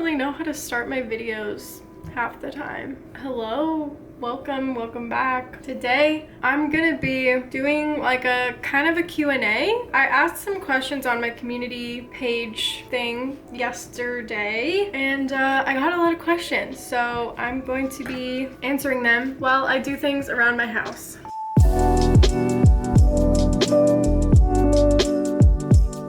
really know how to start my videos half the time. Hello, welcome back. Today I'm gonna be doing like a kind of a Q&A. I asked some questions on my community page thing yesterday and I got a lot of questions, so I'm going to be answering them while I do things around my house.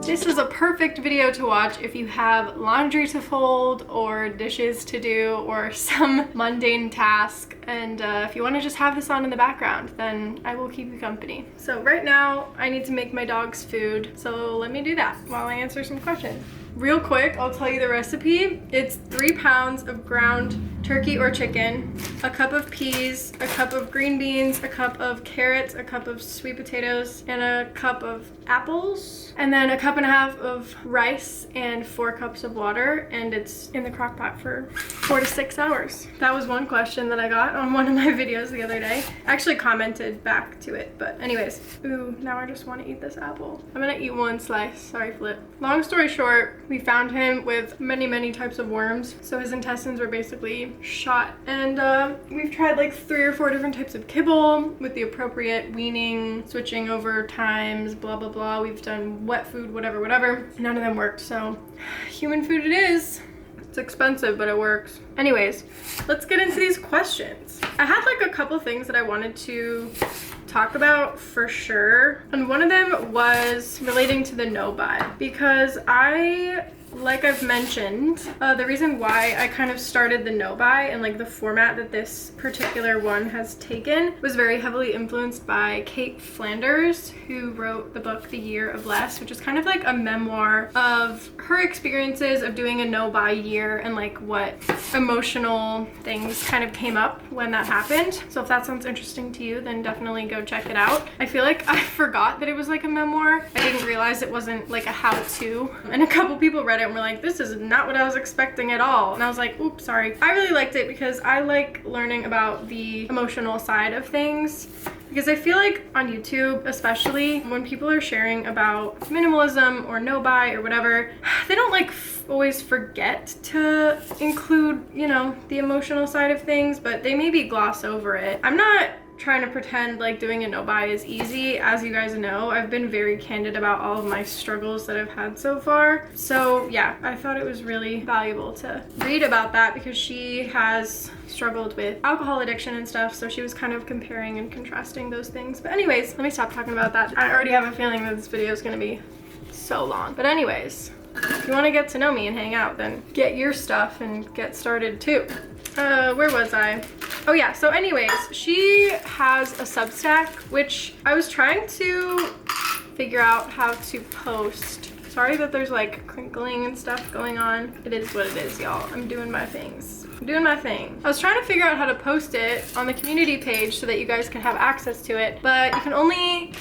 This is a perfect video to watch if you have laundry to fold or dishes to do or some mundane task, and if you want to just have this on in the background, then I will keep you company. So right now I need to make my dogs food, so let me do that while I answer some questions. Real quick, I'll tell you the recipe. It's 3 pounds of ground turkey or chicken, a cup of peas, a cup of green beans, a cup of carrots, a cup of sweet potatoes, and a cup of apples, and then a cup and a half of rice and 4 cups of water, and it's in the crock pot for 4 to 6 hours. That was one question that I got on one of my videos the other day. I actually commented back to it, but anyways. Ooh, now I just want to eat this apple. I'm gonna eat one slice. Sorry, Flip. Long story short, we found him with many types of worms, so his intestines were basically shot, and we've tried like 3 or 4 different types of kibble with the appropriate weaning, switching over times, blah blah blah. We've done wet food, whatever. None of them worked, so human food it is. It's expensive, but it works. Anyways, let's get into these questions. I had like a couple things that I wanted to talk about for sure, and one of them was relating to the noby, because like I've mentioned, the reason why I kind of started the noby and like the format that this particular one has taken was very heavily influenced by Kate Flanders, who wrote the book The Year of Less, which is kind of like a memoir of her experiences of doing a noby year and like what emotional things kind of came up when that happened. So if that sounds interesting to you, then definitely go check it out. I feel like I forgot that it was like a memoir. I didn't realize it wasn't like a how-to, and a couple people read it and we're like, this is not what I was expecting at all, and I was like, oops, sorry. I really liked it because I like learning about the emotional side of things, because I feel like on YouTube, especially when people are sharing about minimalism or noby or whatever, they don't like always forget to include, you know, the emotional side of things, but they maybe gloss over it. I'm not trying to pretend like doing a noby is easy. As you guys know, I've been very candid about all of my struggles that I've had so far. So yeah, I thought it was really valuable to read about that, because she has struggled with alcohol addiction and stuff, so she was kind of comparing and contrasting those things. But anyways, let me stop talking about that. I already have a feeling that this video is gonna be so long. But anyways, if you want to get to know me and hang out, then get your stuff and get started too. Where was I? Oh yeah, so anyways, she has a Substack, which I was trying to figure out how to post. Sorry that there's like crinkling and stuff going on. It is what it is, y'all. I'm doing my things. I'm doing my thing. I was trying to figure out how to post it on the community page so that you guys can have access to it, but you can only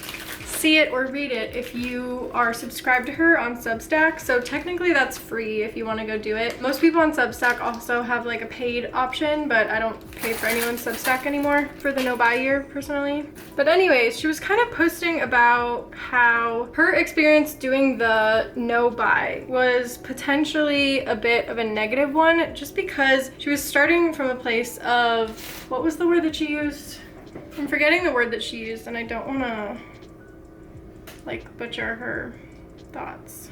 see it or read it if you are subscribed to her on Substack. So technically that's free if you want to go do it. Most people on Substack also have like a paid option, but I don't pay for anyone's Substack anymore for the noby year personally. But anyways, she was kind of posting about how her experience doing the noby was potentially a bit of a negative one, just because she was starting from a place of, what was the word that she used? I'm forgetting the word that she used, and I don't want to like butcher her thoughts.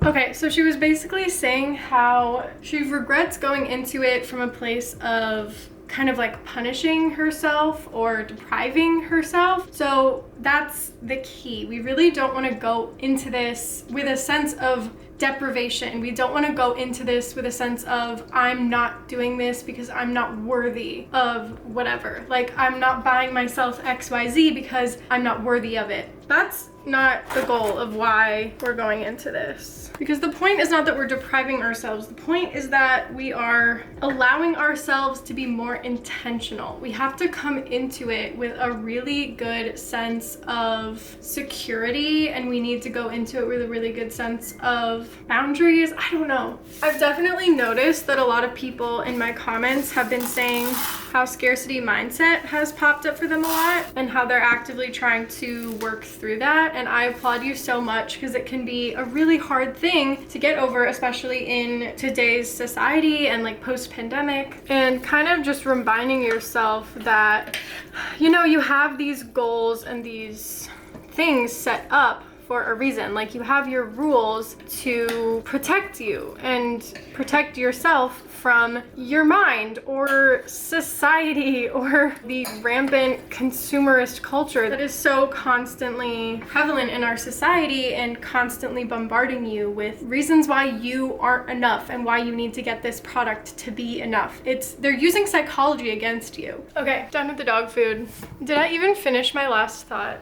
Okay, so she was basically saying how she regrets going into it from a place of kind of like punishing herself or depriving herself. So that's the key. We really don't want to go into this with a sense of deprivation. We don't want to go into this with a sense of, I'm not doing this because I'm not worthy of whatever. Like, I'm not buying myself XYZ because I'm not worthy of it. That's not the goal of why we're going into this. Because the point is not that we're depriving ourselves. The point is that we are allowing ourselves to be more intentional. We have to come into it with a really good sense of security, and we need to go into it with a really good sense of boundaries. I don't know. I've definitely noticed that a lot of people in my comments have been saying how scarcity mindset has popped up for them a lot, and how they're actively trying to work through that, and I applaud you so much because it can be a really hard thing to get over, especially in today's society and like post-pandemic, and kind of just reminding yourself that, you know, you have these goals and these things set up for a reason. Like, you have your rules to protect you and protect yourself from your mind or society or the rampant consumerist culture that is so constantly prevalent in our society and constantly bombarding you with reasons why you aren't enough and why you need to get this product to be enough. They're using psychology against you. Okay, done with the dog food. Did I even finish my last thought?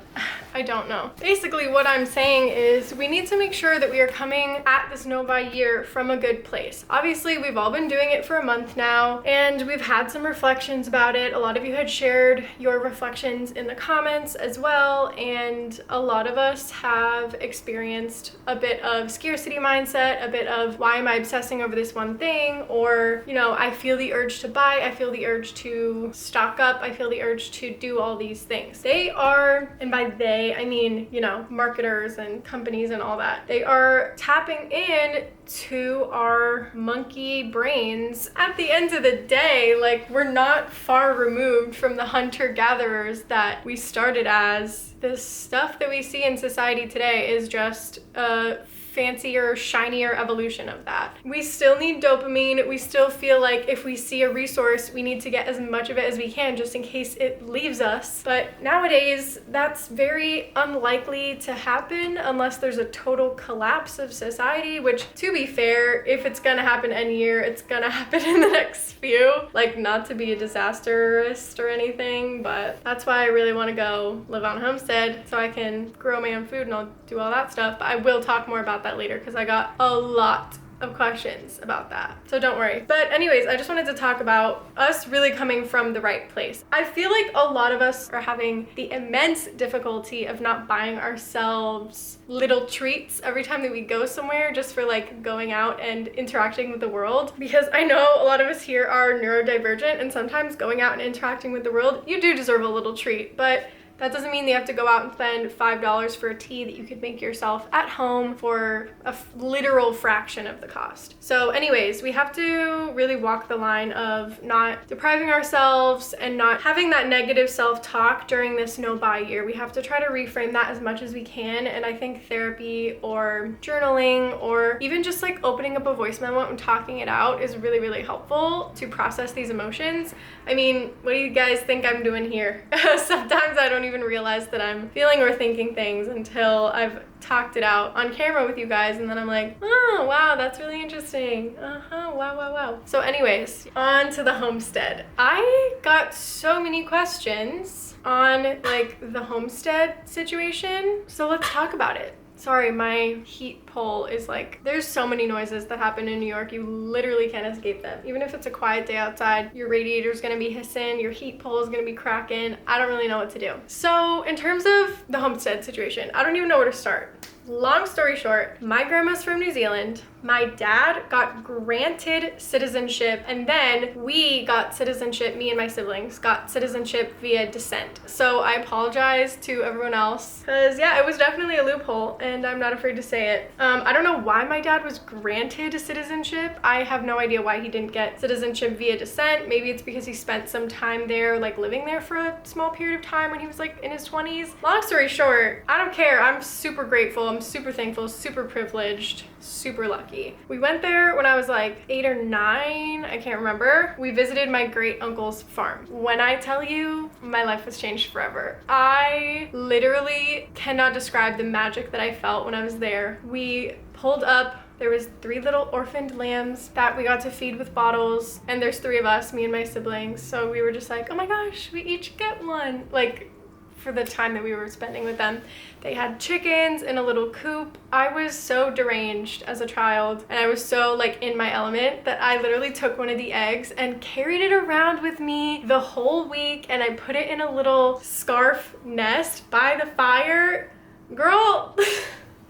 I don't know. Basically, what I'm saying is we need to make sure that we are coming at this noby year from a good place. Obviously, we've all been doing it for a month now, and we've had some reflections about it. A lot of you had shared your reflections in the comments as well, and a lot of us have experienced a bit of scarcity mindset, a bit of why am I obsessing over this one thing, or, you know, I feel the urge to buy, I feel the urge to stock up, I feel the urge to do all these things. They are, and by they, I mean, you know, marketers and companies and all that, they are tapping in to our monkey brains. At the end of the day, like, we're not far removed from the hunter-gatherers that we started as. The stuff that we see in society today is just a fancier, shinier evolution of that. We still need dopamine. We still feel like if we see a resource, we need to get as much of it as we can just in case it leaves us. But nowadays, that's very unlikely to happen unless there's a total collapse of society, which, to be fair, if it's gonna happen any year, it's gonna happen in the next few. Like, not to be a disasterist or anything, but that's why I really want to go live on a homestead so I can grow my own food and I'll do all that stuff. But I will talk more about that later because I got a lot of questions about that, so don't worry. But anyways, I just wanted to talk about us really coming from the right place. I feel like a lot of us are having the immense difficulty of not buying ourselves little treats every time that we go somewhere, just for like going out and interacting with the world, because I know a lot of us here are neurodivergent, and sometimes going out and interacting with the world, you do deserve a little treat. But that doesn't mean you have to go out and spend $5 for a tea that you could make yourself at home for a literal fraction of the cost. So anyways, we have to really walk the line of not depriving ourselves and not having that negative self-talk during this no-buy year. We have to try to reframe that as much as we can, and I think therapy or journaling or even just like opening up a voice memo and talking it out is really, really helpful to process these emotions. I mean, what do you guys think I'm doing here? Sometimes I don't even realize that I'm feeling or thinking things until I've talked it out on camera with you guys, and then I'm like, oh wow, that's really interesting. Wow. So anyways, on to the homestead. I got so many questions on like the homestead situation, so let's talk about it. Sorry, my heat pole is like, there's so many noises that happen in New York, you literally can't escape them. Even if it's a quiet day outside, your radiator's gonna be hissing, your heat pole is gonna be cracking. I don't really know what to do. So in terms of the homestead situation, I don't even know where to start. Long story short, my grandma's from New Zealand. My dad got granted citizenship, and then we got citizenship, me and my siblings got citizenship via descent. So I apologize to everyone else, because yeah, it was definitely a loophole, and I'm not afraid to say it. I don't know why my dad was granted citizenship. I have no idea why he didn't get citizenship via descent. Maybe it's because he spent some time there, like living there for a small period of time when he was like in his 20s. Long story short, I don't care. I'm super grateful. I'm super thankful, super privileged, super lucky. We went there when I was like 8 or 9, I can't remember. We visited my great uncle's farm. When I tell you, my life was changed forever. I literally cannot describe the magic that I felt when I was there. We pulled up, there was 3 little orphaned lambs that we got to feed with bottles, and there's 3 of us, me and my siblings. So we were just like, oh my gosh, we each get one. Like, for the time that we were spending with them. They had chickens in a little coop. I was so deranged as a child, and I was so like in my element that I literally took one of the eggs and carried it around with me the whole week, and I put it in a little scarf nest by the fire. Girl,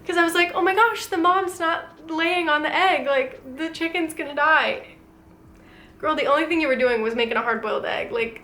because I was like, oh my gosh, the mom's not laying on the egg, like the chicken's gonna die. Girl, the only thing you were doing was making a hard-boiled egg. Like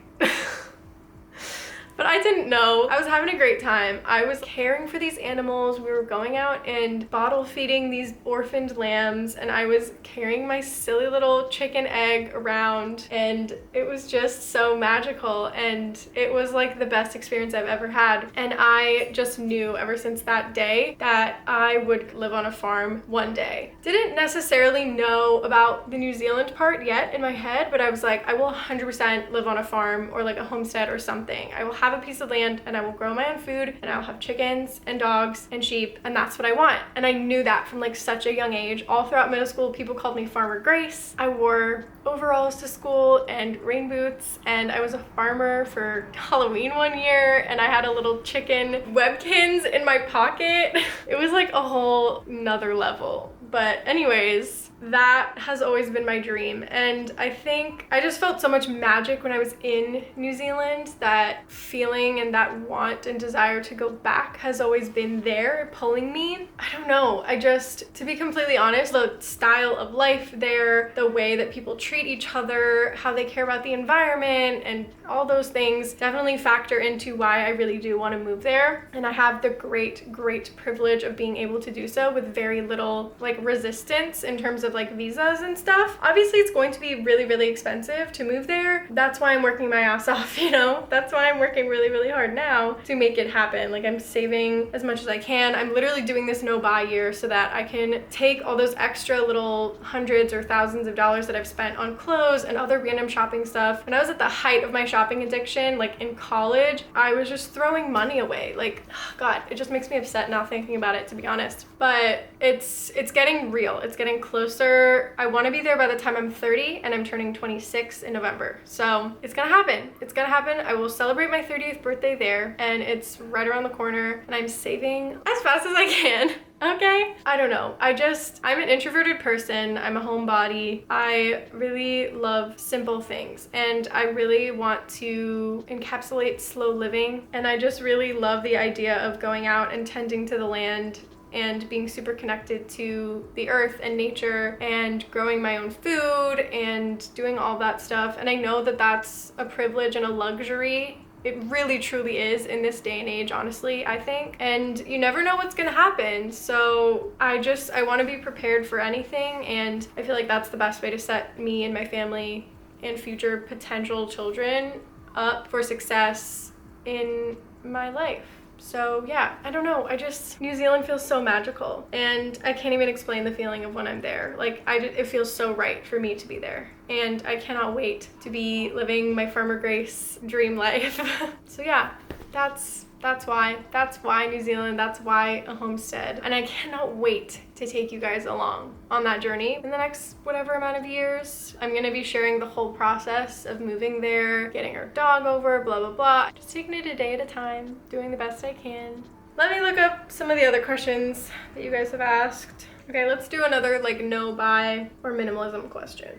But I didn't know. I was having a great time. I was caring for these animals. We were going out and bottle feeding these orphaned lambs, and I was carrying my silly little chicken egg around, and it was just so magical, and it was like the best experience I've ever had. And I just knew ever since that day that I would live on a farm one day. Didn't necessarily know about the New Zealand part yet in my head, but I was like, I will 100% live on a farm or like a homestead or something. I will have a piece of land and I will grow my own food and I will have chickens and dogs and sheep, and that's what I want. And I knew that from like such a young age. All throughout middle school, people called me Farmer Grace. I wore overalls to school and rain boots, and I was a farmer for Halloween one year, and I had a little chicken Webkins in my pocket. It was like a whole nother level. But anyways, that has always been my dream, and I think I just felt so much magic when I was in New Zealand. That feeling and that want and desire to go back has always been there, pulling me. I don't know, I just, to be completely honest, the style of life there, the way that people treat each other, how they care about the environment, and all those things definitely factor into why I really do want to move there. And I have the great privilege of being able to do so with very little like resistance in terms of like visas and stuff. Obviously it's going to be really expensive to move there. That's why I'm working my ass off, you know? That's why I'm working really hard now to make it happen. Like, I'm saving as much as I can. I'm literally doing this no-buy year so that I can take all those extra little hundreds or thousands of dollars that I've spent on clothes and other random shopping stuff. When I was at the height of my shopping addiction, like in college, I was just throwing money away. Like, God, it just makes me upset now thinking about it, to be honest. But it's getting real. It's getting closer. I want to be there by the time I'm 30, and I'm turning 26 in November. So it's gonna happen. It's gonna happen. I will celebrate my 30th birthday there, and it's right around the corner, and I'm saving as fast as I can. Okay? I don't know. I'm an introverted person. I'm a homebody. I really love simple things, and I really want to encapsulate slow living. And I just really love the idea of going out and tending to the land and being super connected to the earth and nature and growing my own food and doing all that stuff. And I know that that's a privilege and a luxury. It really truly is in this day and age, honestly, I think. And you never know what's gonna happen. So I want to be prepared for anything, and I feel like that's the best way to set me and my family and future potential children up for success in my life. So yeah, I don't know. New Zealand feels so magical, and I can't even explain the feeling of when I'm there. Like, it feels so right for me to be there, and I cannot wait to be living my Farmer Grace dream life. So yeah, that's why New Zealand, that's why a homestead. And I cannot wait to take you guys along on that journey. In the next whatever amount of years, I'm gonna be sharing the whole process of moving there, getting our dog over, blah, blah, blah. Just taking it a day at a time, doing the best I can. Let me look up some of the other questions that you guys have asked. Okay, let's do another like no, buy, or minimalism question.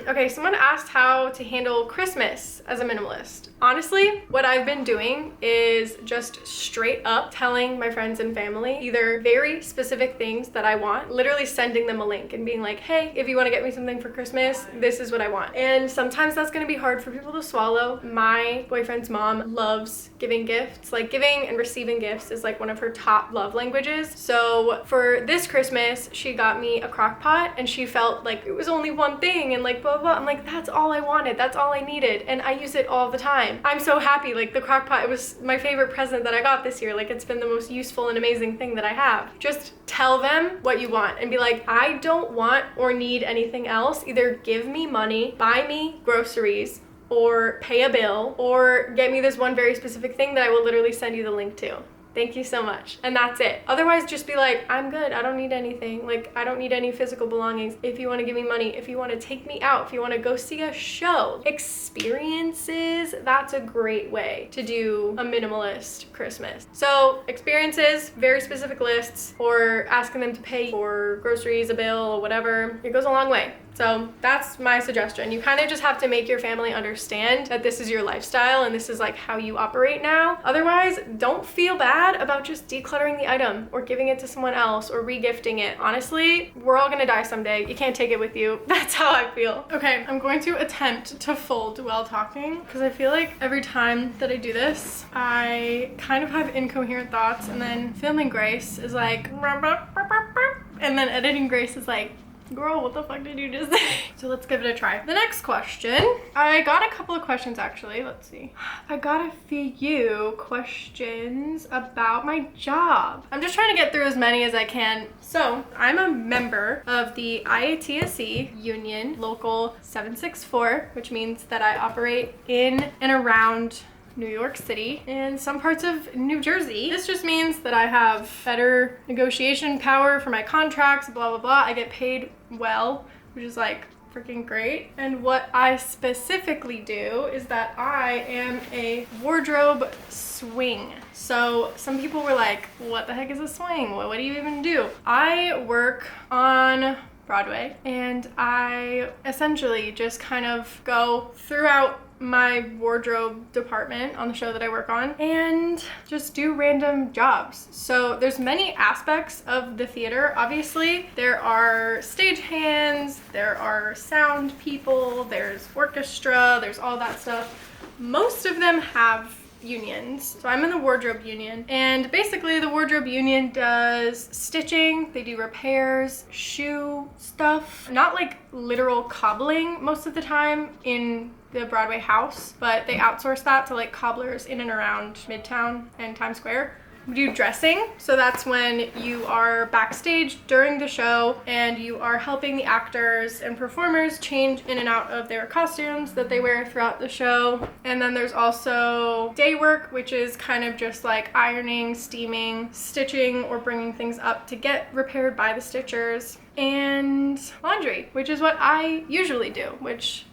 Okay, someone asked how to handle Christmas as a minimalist. Honestly, what I've been doing is just straight up telling my friends and family either very specific things that I want, literally sending them a link and being like, hey, if you want to get me something for Christmas, this is what I want. And sometimes that's going to be hard for people to swallow. My boyfriend's mom loves giving gifts. Like, giving and receiving gifts is like one of her top love languages. So for this Christmas, she got me a crock pot, and she felt like it was only one thing and like blah blah. I'm like, that's all I wanted, that's all I needed, and I use it all the time. I'm so happy. Like, the crock pot, it was my favorite present that I got this year. Like, it's been the most useful and amazing thing that I have. Just tell them what you want and be like, I don't want or need anything else. Either give me money, buy me groceries, or pay a bill, or get me this one very specific thing that I will literally send you the link to. Thank you so much. And that's it. Otherwise, just be like, I'm good. I don't need anything. Like, I don't need any physical belongings. If you want to give me money, if you want to take me out, if you want to go see a show, experiences, that's a great way to do a minimalist Christmas. So experiences, very specific lists, or asking them to pay for groceries, a bill, or whatever. It goes a long way. So that's my suggestion. You kind of just have to make your family understand that this is your lifestyle and this is like how you operate now. Otherwise, don't feel bad about just decluttering the item or giving it to someone else or regifting it. Honestly, we're all gonna die someday. You can't take it with you. That's how I feel. Okay, I'm going to attempt to fold while talking because I feel like every time that I do this, I kind of have incoherent thoughts, and then filming Grace is like, and then editing Grace is like, girl, what the fuck did you just say? So let's give it a try. The next question. I got a couple of questions actually. Let's see. I got a few questions about my job. I'm just trying to get through as many as I can. So I'm a member of the IATSE Union Local 764, which means that I operate in and around New York City and some parts of New Jersey. This just means that I have better negotiation power for my contracts, blah, blah, blah. I get paid well, which is like freaking great. And what I specifically do is that I am a wardrobe swing. So some people were like, what the heck is a swing? What do you even do? I work on Broadway and I essentially just kind of go throughout my wardrobe department on the show that I work on and just do random jobs. So there's many aspects of the theater. Obviously, there are stagehands, there are sound people, there's orchestra, there's all that stuff. Most of them have unions. So I'm in the wardrobe union, and basically the wardrobe union does stitching, they do repairs, shoe stuff, not like literal cobbling most of the time in the Broadway house, but they outsource that to like cobblers in and around Midtown and Times Square. We do dressing, so that's when you are backstage during the show and you are helping the actors and performers change in and out of their costumes that they wear throughout the show. And then there's also day work, which is kind of just like ironing, steaming, stitching, or bringing things up to get repaired by the stitchers, and laundry, which is what I usually do, which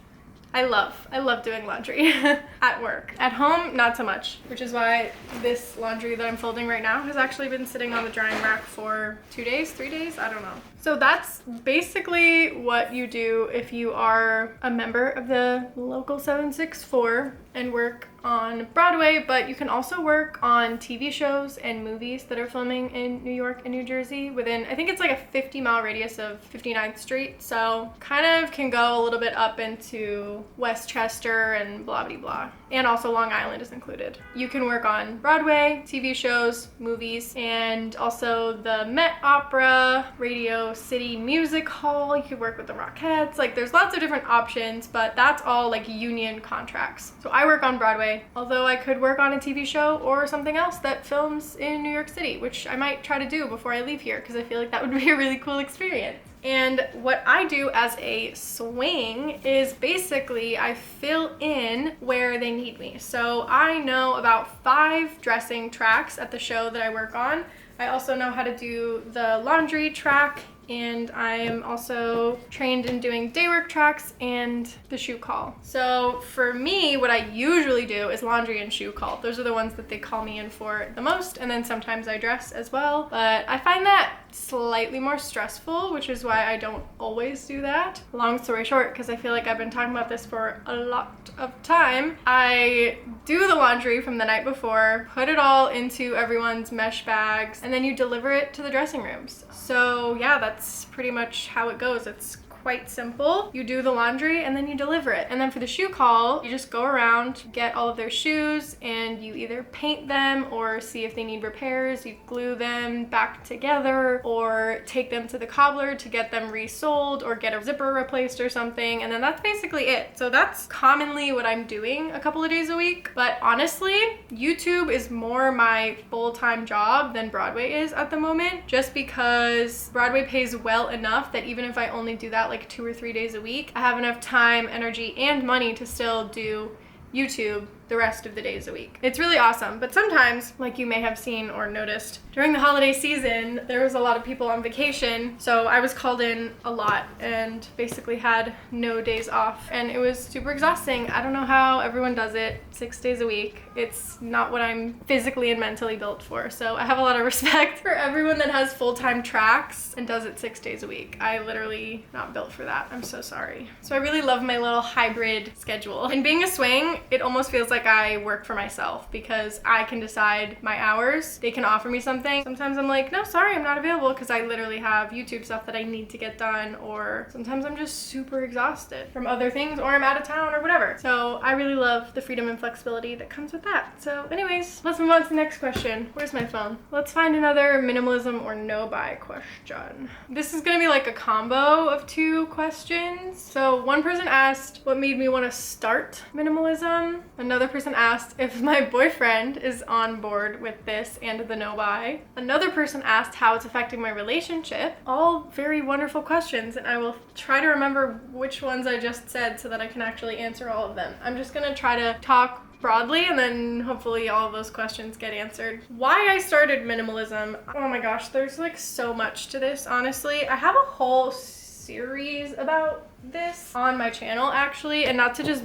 I love doing laundry at work. At home, not so much, which is why this laundry that I'm folding right now has actually been sitting on the drying rack for 2 days, 3 days, I don't know. So that's basically what you do if you are a member of the Local 764 and work on Broadway, but you can also work on TV shows and movies that are filming in New York and New Jersey within, I think it's like a 50-mile radius of 59th Street. So kind of can go a little bit up into Westchester and blah, blah, blah. And also Long Island is included. You can work on Broadway, TV shows, movies, and also the Met Opera, Radio City Music Hall. You could work with the Rockettes. Like there's lots of different options, but that's all like union contracts. So I work on Broadway, although I could work on a TV show or something else that films in New York City, which I might try to do before I leave here because I feel like that would be a really cool experience. And what I do as a swing is basically I fill in where they need me. So I know about 5 dressing tracks at the show that I work on. I also know how to do the laundry track, and I am also trained in doing day work tracks and the shoe call. So for me, what I usually do is laundry and shoe call. Those are the ones that they call me in for the most, and then sometimes I dress as well. But I find that slightly more stressful, which is why I don't always do that. Long story short, because I feel like I've been talking about this for a lot of time, I do the laundry from the night before, put it all into everyone's mesh bags, and then you deliver it to the dressing rooms. So yeah, that's pretty much how it goes. It's quite simple. You do the laundry and then you deliver it. And then for the shoe call, you just go around, get all of their shoes, and you either paint them or see if they need repairs. You glue them back together or take them to the cobbler to get them resoled or get a zipper replaced or something. And then that's basically it. So that's commonly what I'm doing a couple of days a week. But honestly, YouTube is more my full-time job than Broadway is at the moment, just because Broadway pays well enough that even if I only do that like 2 or 3 days a week, I have enough time, energy, and money to still do YouTube the rest of the days a week. It's really awesome. But sometimes, like you may have seen or noticed, during the holiday season, there was a lot of people on vacation. So I was called in a lot and basically had no days off. And it was super exhausting. I don't know how everyone does it 6 days a week. It's not what I'm physically and mentally built for. So I have a lot of respect for everyone that has full-time tracks and does it 6 days a week. I literally not built for that. I'm so sorry. So I really love my little hybrid schedule. And being a swing, it almost feels like I work for myself because I can decide my hours. They can offer me something. Sometimes I'm like, no, sorry, I'm not available because I literally have YouTube stuff that I need to get done, or sometimes I'm just super exhausted from other things, or I'm out of town or whatever. So I really love the freedom and flexibility that comes with that. So anyways, let's move on to the next question. Where's my phone? Let's find another minimalism or no-buy question. This is gonna be like a combo of 2 questions. So one person asked what made me want to start minimalism. Another person asked if my boyfriend is on board with this and the no-buy. Another person asked how it's affecting my relationship. All very wonderful questions, and I will try to remember which ones I just said so that I can actually answer all of them. I'm just gonna try to talk broadly, and then hopefully all of those questions get answered. Why I started minimalism. Oh my gosh, there's like so much to this, honestly. I have a whole series about this on my channel actually, and not to just,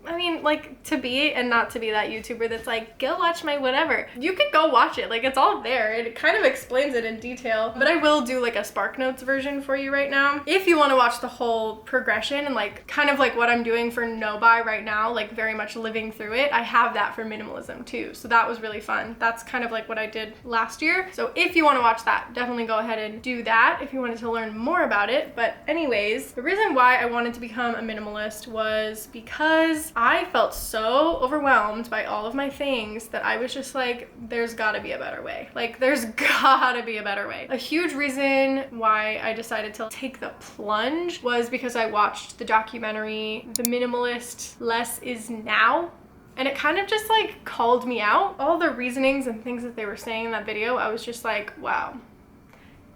I mean, like, to be and not to be that YouTuber that's like, go watch my whatever. You could go watch it. Like, it's all there. It kind of explains it in detail. But I will do, like, a Spark Notes version for you right now. If you want to watch the whole progression and, like, kind of like what I'm doing for no-buy right now, like, very much living through it, I have that for minimalism, too. So that was really fun. That's kind of like what I did last year. So if you want to watch that, definitely go ahead and do that if you wanted to learn more about it. But anyways, the reason why I wanted to become a minimalist was because I felt so overwhelmed by all of my things that I was just like, there's gotta be a better way. Like, there's gotta be a better way. A huge reason why I decided to take the plunge was because I watched the documentary, The Minimalist, Less Is Now. And it kind of just like called me out. All the reasonings and things that they were saying in that video, I was just like, wow.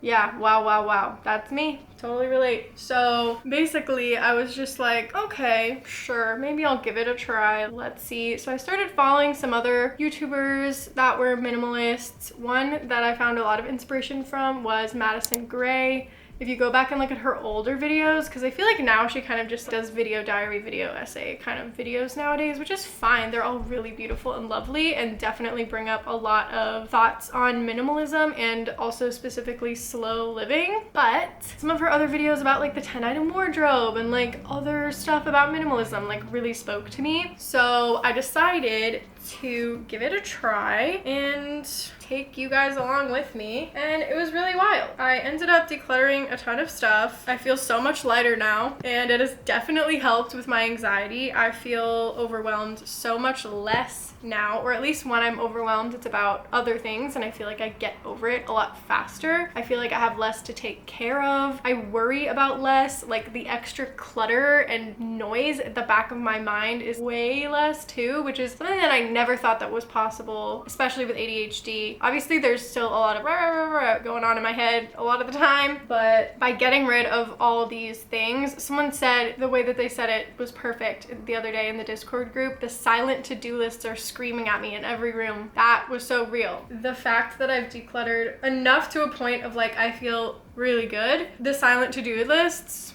Yeah, wow. That's me. Totally relate. So basically I was just like, okay, sure, maybe I'll give it a try. Let's see. So I started following some other YouTubers that were minimalists. One that I found a lot of inspiration from was Madison Gray. If you go back and look at her older videos, because I feel like now she kind of just does video diary, video essay kind of videos nowadays, which is fine. They're all really beautiful and lovely and definitely bring up a lot of thoughts on minimalism and also specifically slow living. But some of her other videos about like the 10-item wardrobe and like other stuff about minimalism like really spoke to me. So I decided to give it a try and take you guys along with me, and it was really wild. I ended up decluttering a ton of stuff. I feel so much lighter now, and it has definitely helped with my anxiety. I feel overwhelmed so much less now, or at least when I'm overwhelmed, it's about other things, and I feel like I get over it a lot faster. I feel like I have less to take care of. I worry about less. Like, the extra clutter and noise at the back of my mind is way less too, which is something that I never thought that was possible, especially with ADHD. Obviously, there's still a lot of going on in my head a lot of the time, but by getting rid of all these things, someone said, the way that they said it was perfect the other day in the Discord group, the silent to-do lists are screaming at me in every room. That was so real. The fact that I've decluttered enough to a point of like, I feel really good. The silent to-do lists,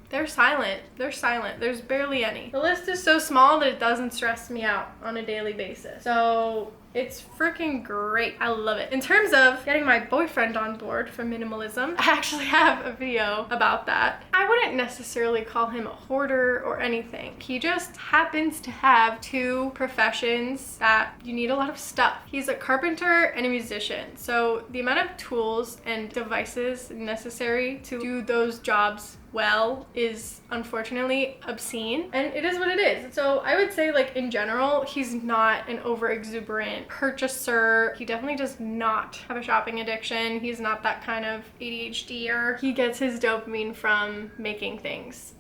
they're silent. They're silent. There's barely any. The list is so small that it doesn't stress me out on a daily basis. So it's freaking great. I love it. In terms of getting my boyfriend on board for minimalism, I actually have a video about that. I wouldn't necessarily call him a hoarder or anything. He just happens to have 2 professions that you need a lot of stuff. He's a carpenter and a musician. So the amount of tools and devices necessary to do those jobs well is unfortunately obscene, and it is what it is. So I would say, like, in general, he's not an over exuberant purchaser. He definitely does not have a shopping addiction. He's not that kind of ADHDer. He gets his dopamine from making things,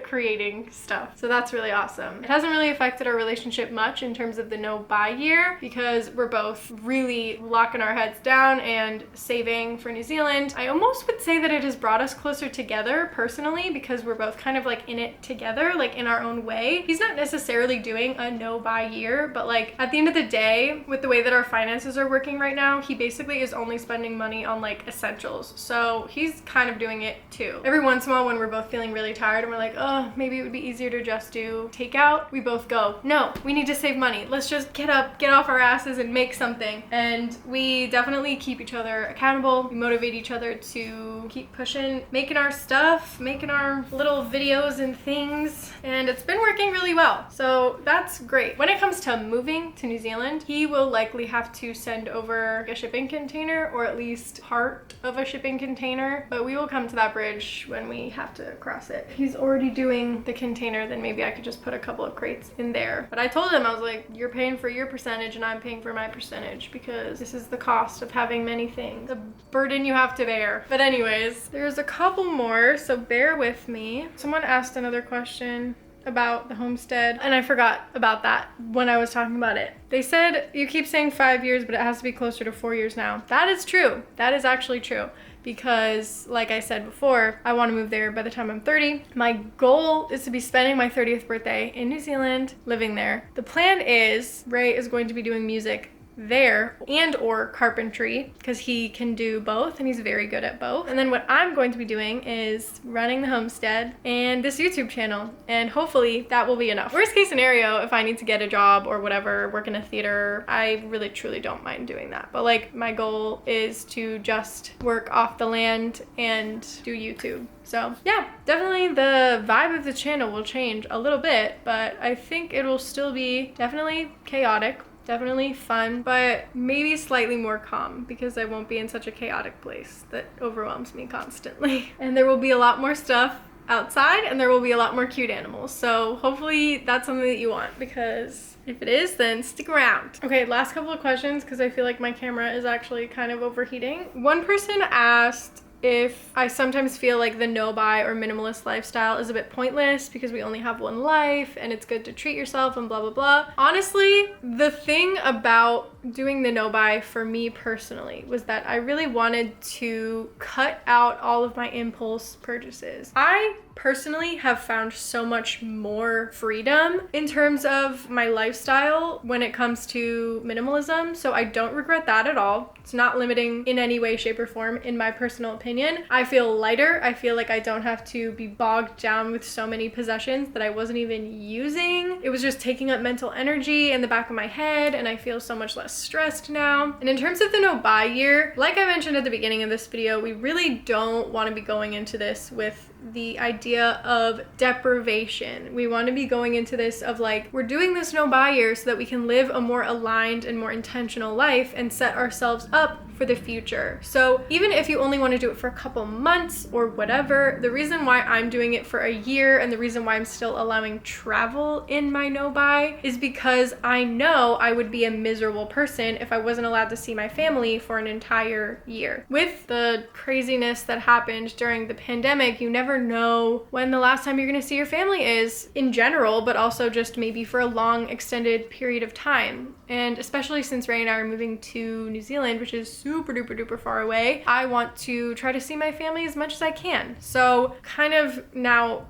creating stuff. So that's really awesome. It hasn't really affected our relationship much in terms of the no-buy year, because we're both really locking our heads down and saving for New Zealand. I almost would say that it has brought us closer together personally, personally, because we're both kind of like in it together, like in our own way. He's not necessarily doing a no-buy year, but like at the end of the day, with the way that our finances are working right now, he basically is only spending money on like essentials. So he's kind of doing it too. Every once in a while when we're both feeling really tired and we're like, oh, maybe it would be easier to just do takeout, we both go, no, we need to save money. Let's just get up, get off our asses and make something. And we definitely keep each other accountable. We motivate each other to keep pushing, making our stuff, making our little videos and things. And it's been working really well. So that's great. When it comes to moving to New Zealand, he will likely have to send over a shipping container, or at least part of a shipping container, but we will come to that bridge when we have to cross it. He's already doing the container, then maybe I could just put a couple of crates in there. But I told him, I was like, you're paying for your percentage and I'm paying for my percentage, because this is the cost of having many things, the burden you have to bear. But anyways, there's a couple more, so bear with me. Someone asked another question about the homestead, and I forgot about that when I was talking about it. They said, you keep saying 5 years, but it has to be closer to 4 years now. That is true. That is actually true. Because like I said before, I want to move there by the time I'm 30. My goal is to be spending my 30th birthday in New Zealand, living there. The plan is Ray is going to be doing music there and or carpentry, because he can do both and he's very good at both. And then what I'm going to be doing is running the homestead and this YouTube channel, and hopefully that will be enough. Worst case scenario, if I need to get a job or whatever, work in a theater, I really truly don't mind doing that. But like my goal is to just work off the land and do YouTube. So yeah, definitely the vibe of the channel will change a little bit, but I think it will still be definitely chaotic, definitely fun, but maybe slightly more calm, because I won't be in such a chaotic place that overwhelms me constantly. And there will be a lot more stuff outside, and there will be a lot more cute animals. So hopefully that's something that you want, because if it is, then stick around. Okay, last couple of questions, because I feel like my camera is actually kind of overheating. One person asked if I sometimes feel like the no-buy or minimalist lifestyle is a bit pointless because we only have one life and it's good to treat yourself and blah, blah, blah. Honestly, the thing about doing the no-buy for me personally was that I really wanted to cut out all of my impulse purchases. I personally have found so much more freedom in terms of my lifestyle when it comes to minimalism, so I don't regret that at all. It's not limiting in any way, shape, or form in my personal opinion. I feel lighter. I feel like I don't have to be bogged down with so many possessions that I wasn't even using. It was just taking up mental energy in the back of my head, and I feel so much less stressed now. And in terms of the no-buy year, like I mentioned at the beginning of this video, we really don't want to be going into this with the idea of deprivation. We want to be going into this of like, we're doing this no-buy year so that we can live a more aligned and more intentional life and set ourselves up for the future. So even if you only want to do it for a couple months or whatever, the reason why I'm doing it for a year and the reason why I'm still allowing travel in my no-buy is because I know I would be a miserable person if I wasn't allowed to see my family for an entire year. With the craziness that happened during the pandemic, you never know when the last time you're going to see your family is in general, but also just maybe for a long extended period of time. And especially since Ray and I are moving to New Zealand, which is super duper duper far away, I want to try to see my family as much as I can. So kind of now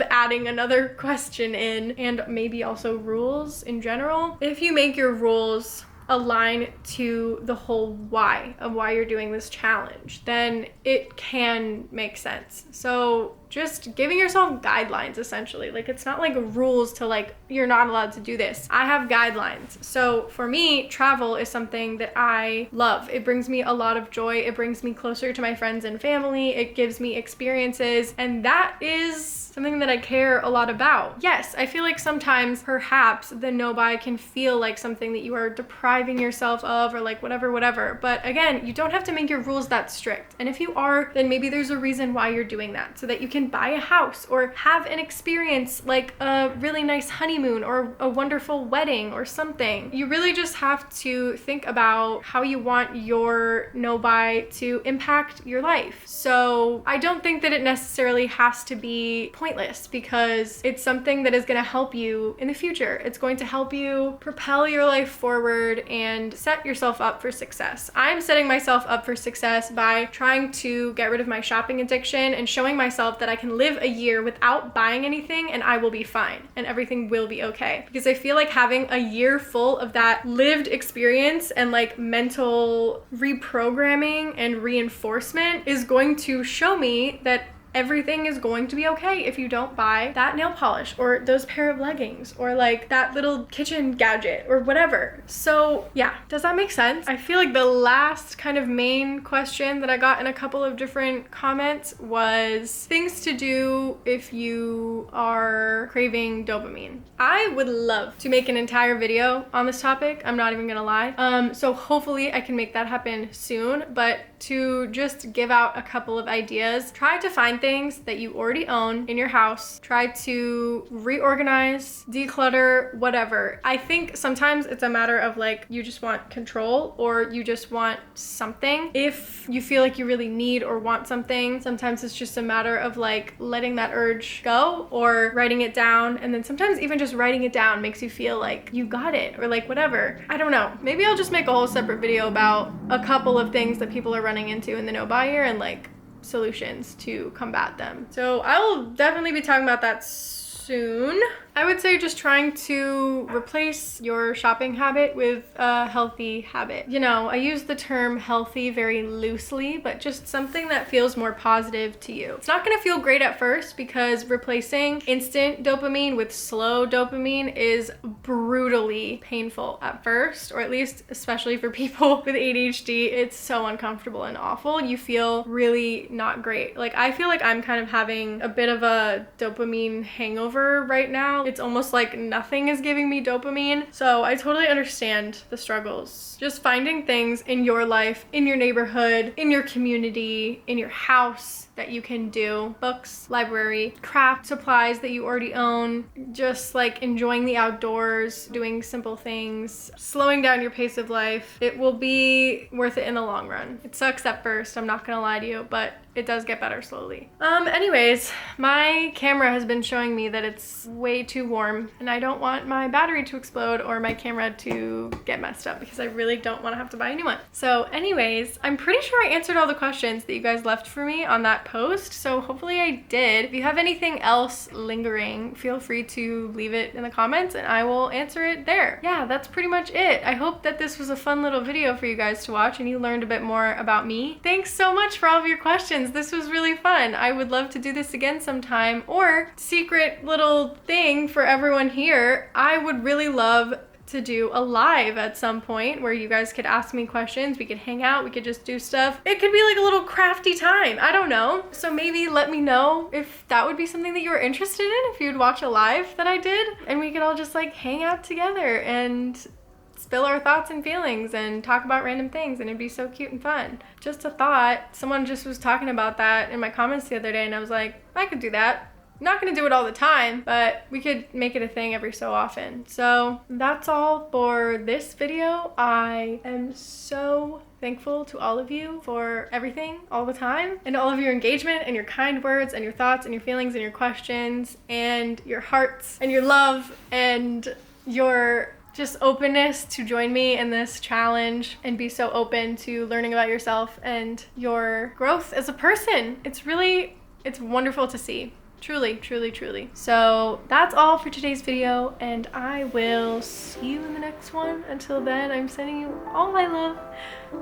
adding another question in, and maybe also rules in general. If you make your rules align to the whole why of why you're doing this challenge, then it can make sense. So just giving yourself guidelines, essentially. Like, it's not like rules to like, you're not allowed to do this. I have guidelines. So for me, travel is something that I love. It brings me a lot of joy. It brings me closer to my friends and family. It gives me experiences. And that is something that I care a lot about. Yes, I feel like sometimes perhaps the no-buy can feel like something that you are depriving yourself of, or like whatever. But again, you don't have to make your rules that strict. And if you are, then maybe there's a reason why you're doing that, so that you can buy a house or have an experience like a really nice honeymoon or a wonderful wedding or something. You really just have to think about how you want your no-buy to impact your life. So I don't think that it necessarily has to be pointless, because it's something that is going to help you in the future. It's going to help you propel your life forward and set yourself up for success. I'm setting myself up for success by trying to get rid of my shopping addiction and showing myself that I can live a year without buying anything and I will be fine and everything will be okay. Because I feel like having a year full of that lived experience and like mental reprogramming and reinforcement is going to show me that everything is going to be okay if you don't buy that nail polish or those pair of leggings or like that little kitchen gadget or whatever. So yeah, does that make sense? I feel like the last kind of main question that I got in a couple of different comments was things to do if you are craving dopamine. I would love to make an entire video on this topic. I'm not even gonna lie. So hopefully I can make that happen soon, but to just give out a couple of ideas, try to find things that you already own in your house. Try to reorganize, declutter, whatever. I think sometimes it's a matter of like, you just want control or you just want something. If you feel like you really need or want something, sometimes it's just a matter of like letting that urge go or writing it down. And then sometimes even just writing it down makes you feel like you got it or like whatever. I don't know. Maybe I'll just make a whole separate video about a couple of things that people are running into in the no-buy year and like solutions to combat them. So I will definitely be talking about that soon. I would say just trying to replace your shopping habit with a healthy habit. You know, I use the term healthy very loosely, but just something that feels more positive to you. It's not gonna feel great at first because replacing instant dopamine with slow dopamine is brutally painful at first, or at least especially for people with ADHD, it's so uncomfortable and awful. You feel really not great. Like I feel like I'm kind of having a bit of a dopamine hangover right now. It's almost like nothing is giving me dopamine. So I totally understand the struggles. Just finding things in your life, in your neighborhood, in your community, in your house that you can do. Books, library, craft supplies that you already own, just like enjoying the outdoors, doing simple things, slowing down your pace of life. It will be worth it in the long run. It sucks at first, I'm not gonna lie to you, but it does get better slowly. Anyways, my camera has been showing me that it's way too warm and I don't want my battery to explode or my camera to get messed up because I really don't want to have to buy a new one. So anyways, I'm pretty sure I answered all the questions that you guys left for me on that post. So hopefully I did. If you have anything else lingering, feel free to leave it in the comments and I will answer it there. Yeah, that's pretty much it. I hope that this was a fun little video for you guys to watch and you learned a bit more about me. Thanks so much for all of your questions. This was really fun. I would love to do this again sometime, or secret little thing for everyone here. I would really love to do a live at some point where you guys could ask me questions, we could hang out, we could just do stuff. It could be like a little crafty time, I don't know. So maybe let me know if that would be something that you were interested in, if you'd watch a live that I did, and we could all just like hang out together and spill our thoughts and feelings and talk about random things, and it'd be so cute and fun. Just a thought. Someone just was talking about that in my comments the other day and I was like, I could do that. I'm not gonna do it all the time, but we could make it a thing every so often. So that's all for this video. I am so thankful to all of you for everything all the time, and all of your engagement and your kind words and your thoughts and your feelings and your questions and your hearts and your love and your just openness to join me in this challenge and be so open to learning about yourself and your growth as a person. It's wonderful to see. Truly, truly, truly. So that's all for today's video, and I will see you in the next one. Until then, I'm sending you all my love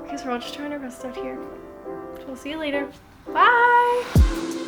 because we're all just trying our best out here. So we'll see you later. Bye!